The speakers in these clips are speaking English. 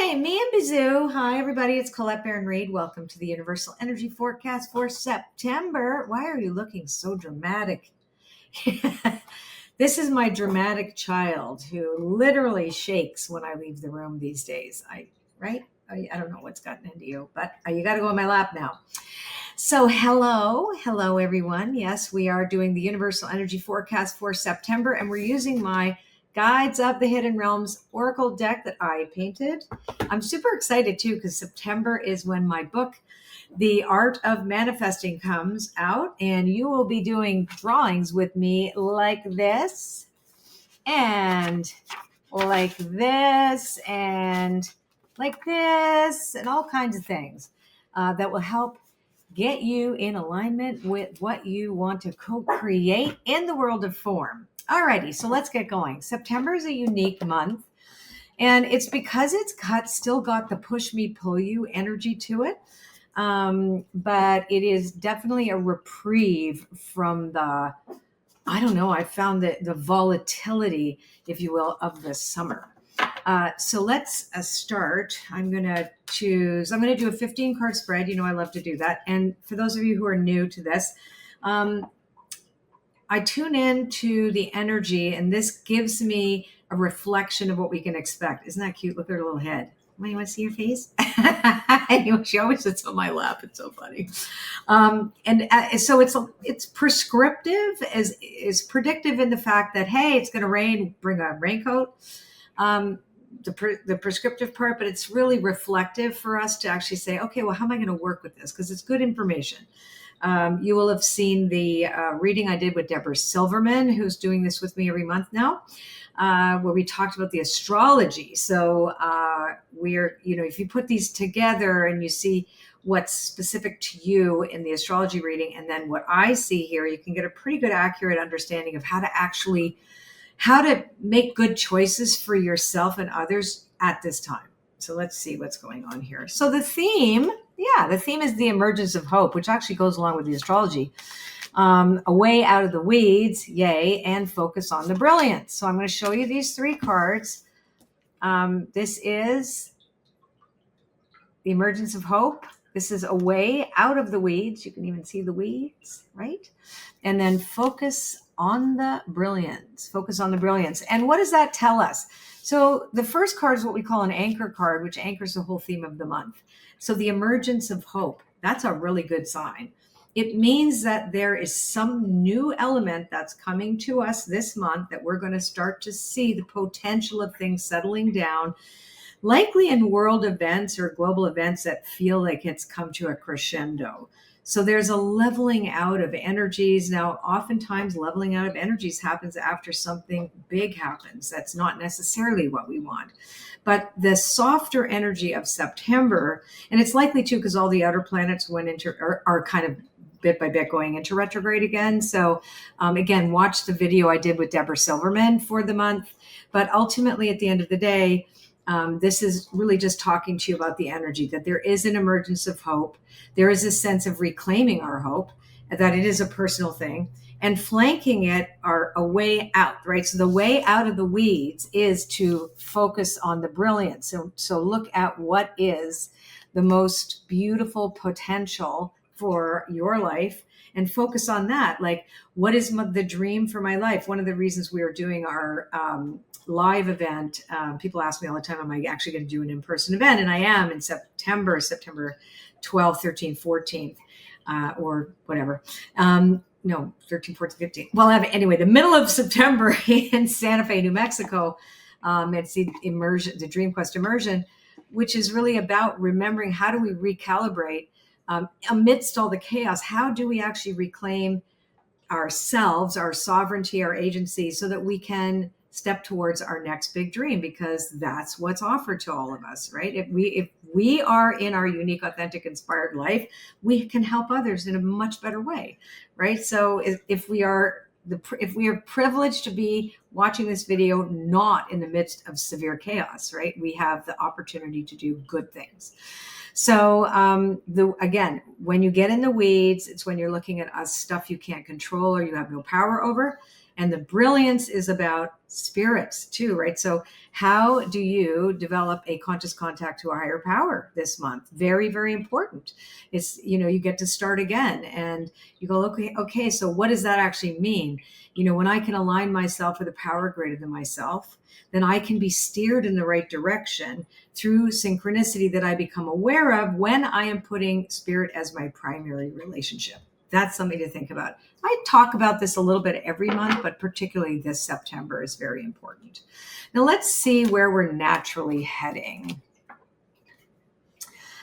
Okay, me and Bazoo. Hi, everybody. It's Colette Baron-Reid. Welcome to the Universal Energy Forecast for September. Why are you looking so dramatic? This is my dramatic child who literally shakes when I leave the room these days. Right? I don't know what's gotten into you, but you got to go on my lap now. So, hello, everyone. Yes, we are doing the Universal Energy Forecast for September, and we're using my Guides of the Hidden Realms Oracle deck that I painted. I'm super excited too because September is when my book, The Art of Manifesting, comes out, and you will be doing drawings with me like this, and like this, and like this, and all kinds of things that will help get you in alignment with what you want to co-create in the world of form. Alrighty, so let's get going. September is a unique month, and it's because still got the push me, pull you energy to it. But it is definitely a reprieve from I found that the volatility, if you will, of the summer. So let's start. I'm going to do a 15 card spread. You know, I love to do that. And for those of you who are new to this, I tune in to the energy, and this gives me a reflection of what we can expect. Isn't that cute? Look at her little head. You want to see your face? She always sits on my lap. It's so funny. So it's prescriptive, is predictive in the fact that, hey, it's going to rain, bring a raincoat. The prescriptive part, but it's really reflective for us to actually say, okay, well, how am I going to work with this? Because it's good information. You will have seen the reading I did with Deborah Silverman, who's doing this with me every month now, where we talked about the astrology. So if you put these together and you see what's specific to you in the astrology reading, and then what I see here, you can get a pretty good, accurate understanding of how to make good choices for yourself and others at this time. So let's see what's going on here. So the theme is the emergence of hope, which actually goes along with the astrology. A way out of the weeds, yay, and focus on the brilliance. So I'm going to show you these three cards. This is the emergence of hope. This is a way out of the weeds. You can even see the weeds, right? And then focus on the brilliance. Focus on the brilliance. And what does that tell us? So the first card is what we call an anchor card, which anchors the whole theme of the month. So the emergence of hope, that's a really good sign. It means that there is some new element that's coming to us this month that we're going to start to see the potential of things settling down, likely in world events or global events that feel like it's come to a crescendo. So there's a leveling out of energies. Now, oftentimes leveling out of energies happens after something big happens. That's not necessarily what we want. But the softer energy of September, and it's likely to because all the outer planets are kind of bit by bit going into retrograde again. So again, watch the video I did with Deborah Silverman for the month. But ultimately, at the end of the day, this is really just talking to you about the energy, that there is an emergence of hope. There is a sense of reclaiming our hope, that it is a personal thing, and flanking it are a way out, right? So the way out of the weeds is to focus on the brilliance. So look at what is the most beautiful potential for your life and focus on that. Like, what is the dream for my life? One of the reasons we are doing our live event, people ask me all the time, am I actually going to do an in-person event? And I am in September 12th, 13th, 14th, or whatever. No, 13th, 14th, 15th. Well, anyway, the middle of September in Santa Fe, New Mexico, it's the Dream Quest Immersion, which is really about remembering how do we recalibrate amidst all the chaos. How do we actually reclaim ourselves, our sovereignty, our agency, so that we can step towards our next big dream, because that's what's offered to all of us, right? If we are in our unique, authentic, inspired life, we can help others in a much better way, right? So if we are privileged to be watching this video not in the midst of severe chaos, right? We have the opportunity to do good things. So again, when you get in the weeds, it's when you're looking at stuff you can't control or you have no power over. And the brilliance is about spirits too, right? So how do you develop a conscious contact to a higher power this month? Very, very important. It's, you get to start again and you go, okay, so what does that actually mean? When I can align myself with a power greater than myself, then I can be steered in the right direction through synchronicity that I become aware of when I am putting spirit as my primary relationship. That's something to think about. I talk about this a little bit every month, but particularly this September is very important. Now let's see where we're naturally heading.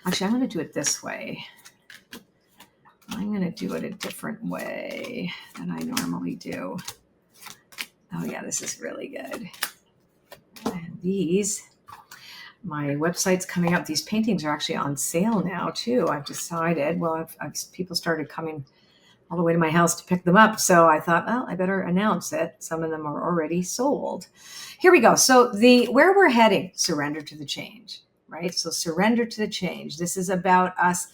Actually, I'm going to do it this way. I'm going to do it a different way than I normally do. Oh yeah, this is really good. And my website's coming up. These paintings are actually on sale now too. I've decided, people started coming all the way to my house to pick them up. So I thought, well, I better announce it. Some of them are already sold. Here we go. So where we're heading, surrender to the change, right? So surrender to the change. This is about us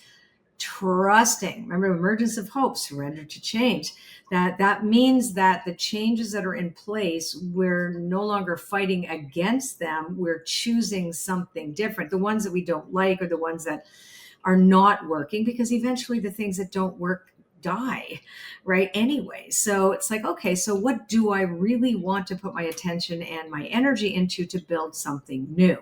trusting. Remember, emergence of hope, surrender to change. That means that the changes that are in place, we're no longer fighting against them. We're choosing something different. The ones that we don't like are the ones that are not working, because eventually the things that don't work die, right? Anyway, so it's like, okay, so what do I really want to put my attention and my energy into to build something new?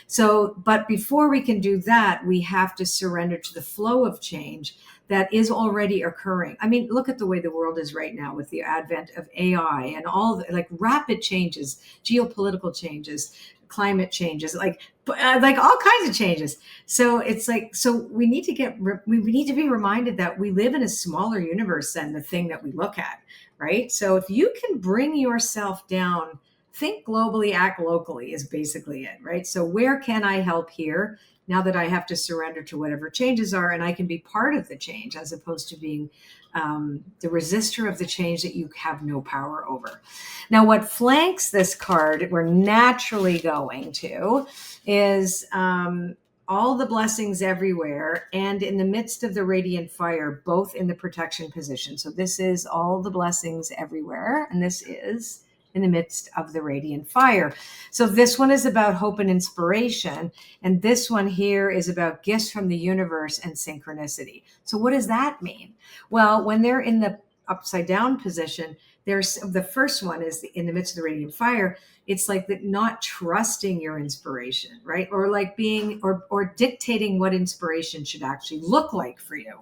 So, but before we can do that, we have to surrender to the flow of change that is already occurring. I mean, look at the way the world is right now with the advent of AI and all the rapid changes, geopolitical changes, climate changes, like all kinds of changes. So it's so we need to be reminded that we live in a smaller universe than the thing that we look at, right? So if you can bring yourself down, think globally, act locally is basically it, right? So where can I help here now that I have to surrender to whatever changes are, and I can be part of the change as opposed to being the resistor of the change that you have no power over. Now, what flanks this card we're naturally going to is all the blessings everywhere and in the midst of the radiant fire, both in the protection position. So this is all the blessings everywhere, and this is in the midst of the radiant fire. So this one is about hope and inspiration, and this one here is about gifts from the universe and synchronicity. So what does that mean? Well, when they're in the upside down position, there's the first one is in the midst of the radiant fire. It's like that, not trusting your inspiration, right? Or like being or dictating what inspiration should actually look like for you.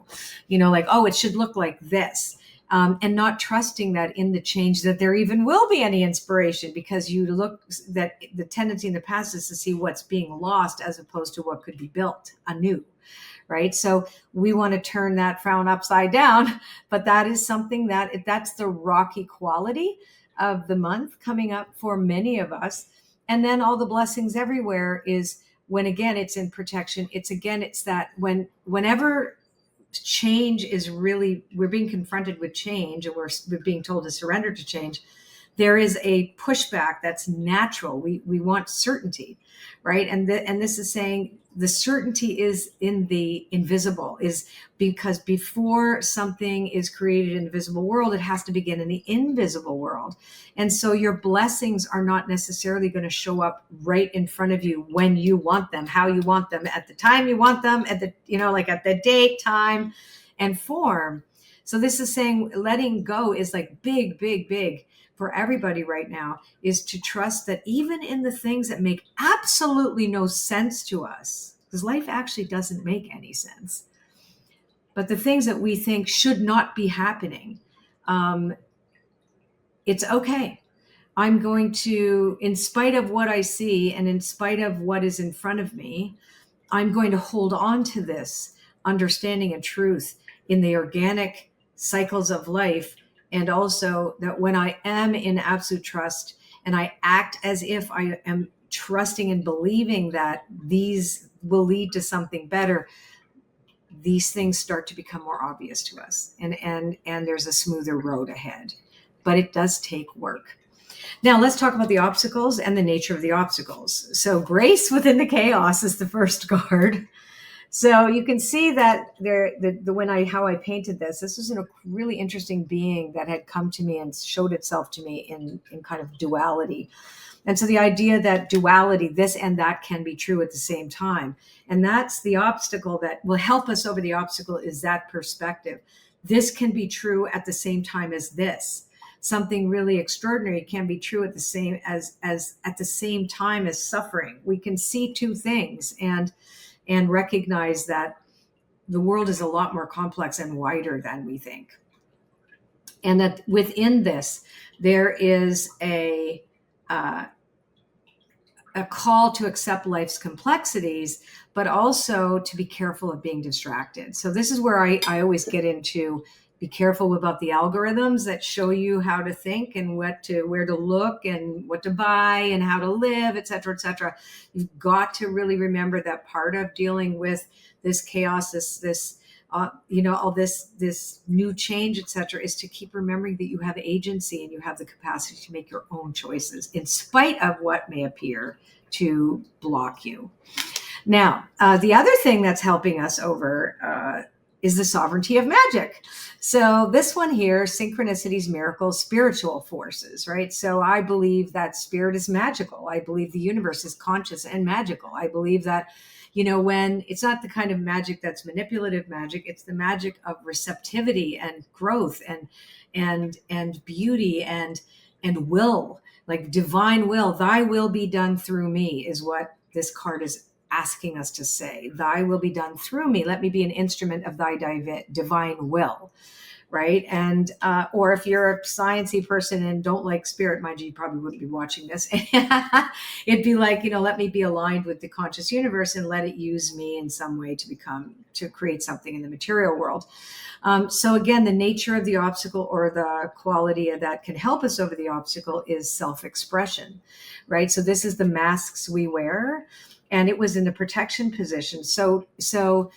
It should look like this. And not trusting that in the change that there even will be any inspiration, because you look that the tendency in the past is to see what's being lost as opposed to what could be built anew, right? So we want to turn that frown upside down, but that is something that's the rocky quality of the month coming up for many of us. And then all the blessings everywhere is when, again, it's in protection. It's that whenever change is really, we're being confronted with change and we're being told to surrender to change, there is a pushback that's natural. We want certainty, right? And this is saying the certainty is in the invisible, is because before something is created in the visible world, it has to begin in the invisible world. And so your blessings are not necessarily going to show up right in front of you when you want them, how you want them, at the time you want them, at the, at the date, time, and form. So this is saying letting go is like big, big, big for everybody right now, is to trust that even in the things that make absolutely no sense to us, because life actually doesn't make any sense, but the things that we think should not be happening, it's okay. I'm going to, in spite of what I see and in spite of what is in front of me, I'm going to hold on to this understanding and truth in the organic cycles of life. And also that when I am in absolute trust and I act as if I am trusting and believing that these will lead to something better, these things start to become more obvious to us. And there's a smoother road ahead. But it does take work. Now let's talk about the obstacles and the nature of the obstacles. So grace within the chaos is the first card. So you can see that there, how I painted this. This was a really interesting being that had come to me and showed itself to me in kind of duality. And so the idea that duality, this and that, can be true at the same time, and that's the obstacle that will help us over the obstacle, is that perspective. This can be true at the same time as this. Something really extraordinary can be true at the same as at the same time as suffering. We can see two things and recognize that the world is a lot more complex and wider than we think. And that within this, there is a call to accept life's complexities, but also to be careful of being distracted. So this is where I always get into, be careful about the algorithms that show you how to think and where to look and what to buy and how to live, et cetera, et cetera. You've got to really remember that part of dealing with this chaos, this all this new change, et cetera, is to keep remembering that you have agency and you have the capacity to make your own choices in spite of what may appear to block you. Now, the other thing that's helping us over is the sovereignty of magic. So this one here, synchronicities, miracles, spiritual forces, right? So I believe that spirit is magical. I believe the universe is conscious and magical. I believe that, when it's not the kind of magic that's manipulative magic, it's the magic of receptivity and growth and beauty and will, like divine will. Thy will be done through me is what this card is asking us to say. Thy will be done through me. Let me be an instrument of thy divine will. Right. And, or if you're a sciencey person and don't like spirit, mind you probably wouldn't be watching this. It'd be like, let me be aligned with the conscious universe and let it use me in some way to create something in the material world. So again, the nature of the obstacle or the quality that can help us over the obstacle is self-expression, right? So this is the masks we wear, and it was in the protection position. So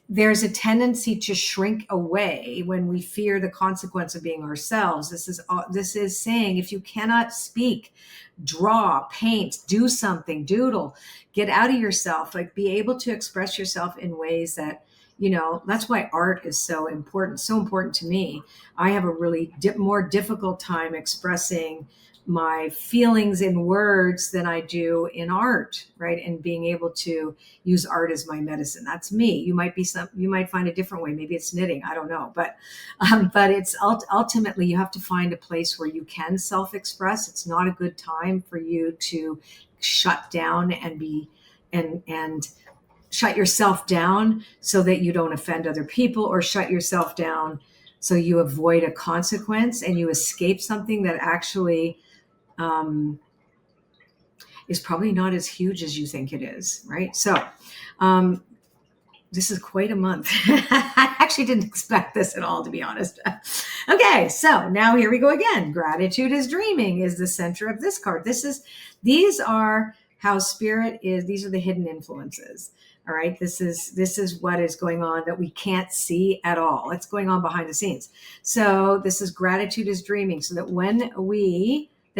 there's a tendency to shrink away when we fear the consequence of being ourselves. This is saying, if you cannot speak, draw, paint, do something, doodle, get out of yourself, like be able to express yourself in ways that, that's why art is so important to me. I have a really more difficult time expressing my feelings in words than I do in art, right? And being able to use art as my medicine. That's me. You might find a different way. Maybe it's knitting. I don't know. But it's ultimately, you have to find a place where you can self-express. It's not a good time for you to shut down and shut yourself down so that you don't offend other people, or shut yourself down so you avoid a consequence and you escape something that actually is probably not as huge as you think it is, right? So this is quite a month. I actually didn't expect this at all, to be honest. Okay, so now here we go again. Gratitude is dreaming is the center of this card. These are how spirit is. These are the hidden influences. All right, this is what is going on that we can't see at all. It's going on behind the scenes. So this is gratitude is dreaming, so that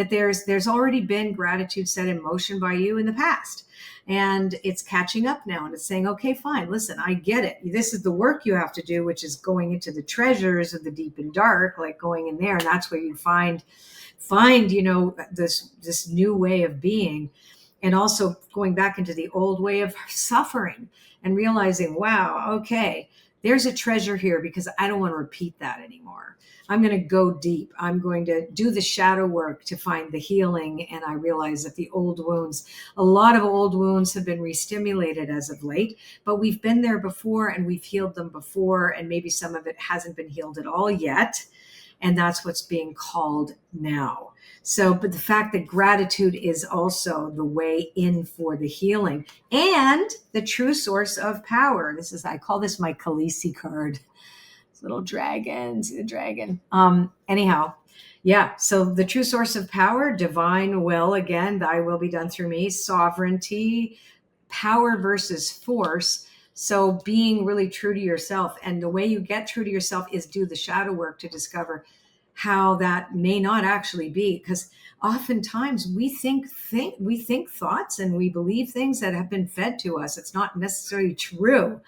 there's already been gratitude set in motion by you in the past, and it's catching up now, and it's saying, okay, fine, listen, I get it. This is the work you have to do, which is going into the treasures of the deep and dark, like going in there, and that's where you find this new way of being. And also going back into the old way of suffering and realizing, wow, okay, there's a treasure here, because I don't want to repeat that anymore. I'm going to go deep. I'm going to do the shadow work to find the healing. And I realize that a lot of old wounds have been re-stimulated as of late, but we've been there before and we've healed them before. And maybe some of it hasn't been healed at all yet. And that's what's being called now. So, but the fact that gratitude is also the way in for the healing and the true source of power. I call this my Khaleesi card. This little dragon, see the dragon? Anyhow, yeah. So the true source of power, divine will, again, thy will be done through me, sovereignty, power versus force. So being really true to yourself, and the way you get true to yourself is do the shadow work to discover how that may not actually be, because oftentimes we think thoughts and we believe things that have been fed to us. It's not necessarily true,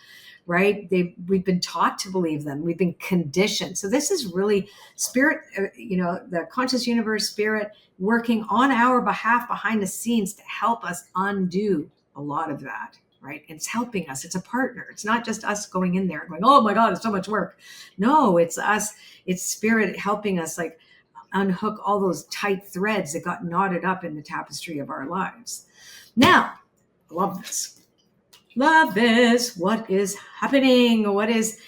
right? We've been taught to believe them. We've been conditioned. So this is really spirit, the conscious universe, spirit working on our behalf behind the scenes to help us undo a lot of that, right? It's helping us. It's a partner. It's not just us going in there and going, oh my God, it's so much work. No, it's us. It's spirit helping us like unhook all those tight threads that got knotted up in the tapestry of our lives. Now, I love this. Love this. What is happening? What is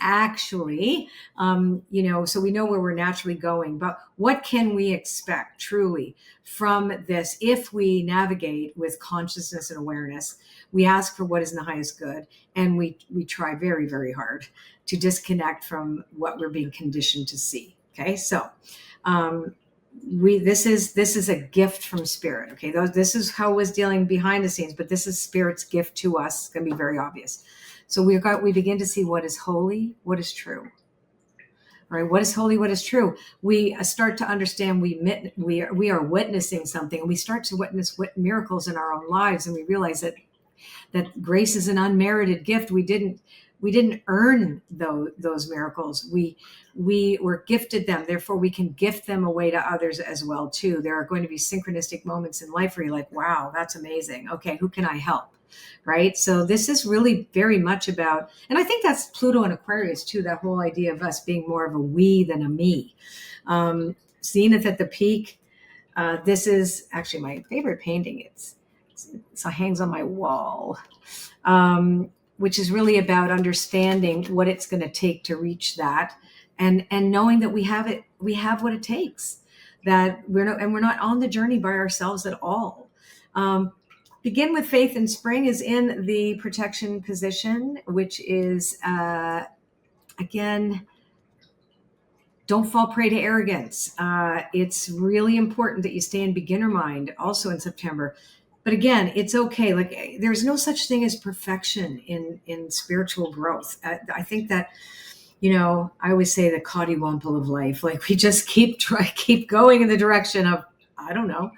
actually, so we know where we're naturally going, but what can we expect truly from this if we navigate with consciousness and awareness? We ask for what is in the highest good, and we try very, very hard to disconnect from what we're being conditioned to see. Okay, so this is a gift from spirit. Okay, this is how it was dealing behind the scenes, but this is spirit's gift to us. It's going to be very obvious. So we begin to see what is holy, what is true. All right, what is holy, what is true. We start to understand we are witnessing something, and we start to witness miracles in our own lives, and we realize that grace is an unmerited gift. We didn't earn those miracles. We were gifted them. Therefore, we can gift them away to others as well too. There are going to be synchronistic moments in life where you're like, wow, that's amazing. Okay, who can I help? Right? So this is really very much about, and I think that's Pluto and Aquarius too, that whole idea of us being more of a we than a me. Zenith at the peak. This is actually my favorite painting. So it hangs on my wall. Which is really about understanding what it's going to take to reach that, and knowing that we have what it takes, that we're not on the journey by ourselves at all. Begin with faith and spring is in the protection position, which is again, don't fall prey to arrogance. It's really important that you stay in beginner mind also in September. But again, it's okay. Like, there's no such thing as perfection in spiritual growth. I think that, I always say the cottywomple of life. Like, we just keep going in the direction of, I don't know,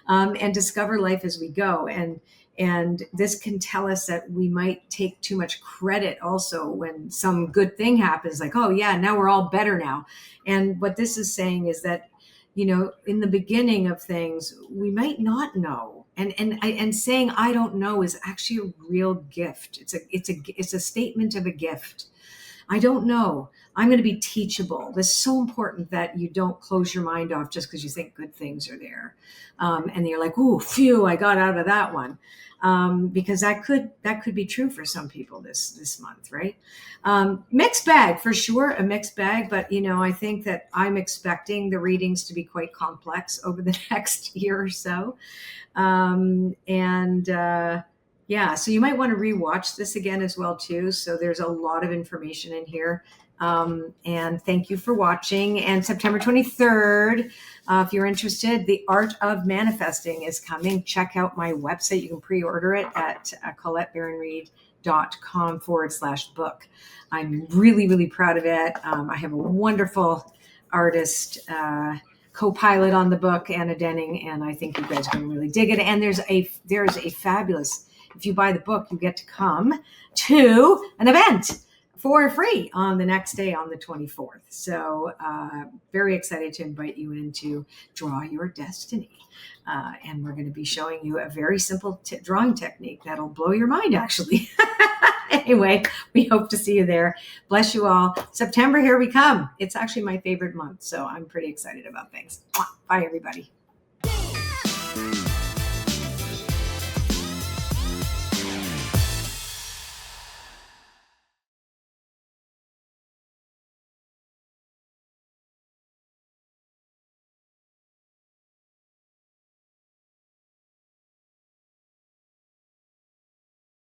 and discover life as we go. And this can tell us that we might take too much credit also when some good thing happens, like, oh yeah, now we're all better now. And what this is saying is that, in the beginning of things, we might not know. And saying I don't know is actually a real gift. It's a statement of a gift. I don't know. I'm going to be teachable. This is so important that you don't close your mind off just because you think good things are there. And you're like, ooh, phew, I got out of that one. Because that could be true for some people this month, right? Mixed bag, for sure, a mixed bag. But, I think that I'm expecting the readings to be quite complex over the next year or so. Yeah, so you might want to rewatch this again as well too. So there's a lot of information in here. And thank you for watching. And September 23rd, if you're interested, The Art of Manifesting is coming. Check out my website. You can pre-order it at ColetteBaron-Reid.com/book. I'm really, really proud of it. I have a wonderful artist, co-pilot on the book, Anna Denning, and I think you guys are going to really dig it. And there's a fabulous, if you buy the book, you get to come to an event for free on the next day, on the 24th. So very excited to invite you in to draw your destiny. And we're going to be showing you a very simple drawing technique that'll blow your mind, actually. Anyway, we hope to see you there. Bless you all. September, here we come. It's actually my favorite month, so I'm pretty excited about things. Bye, everybody.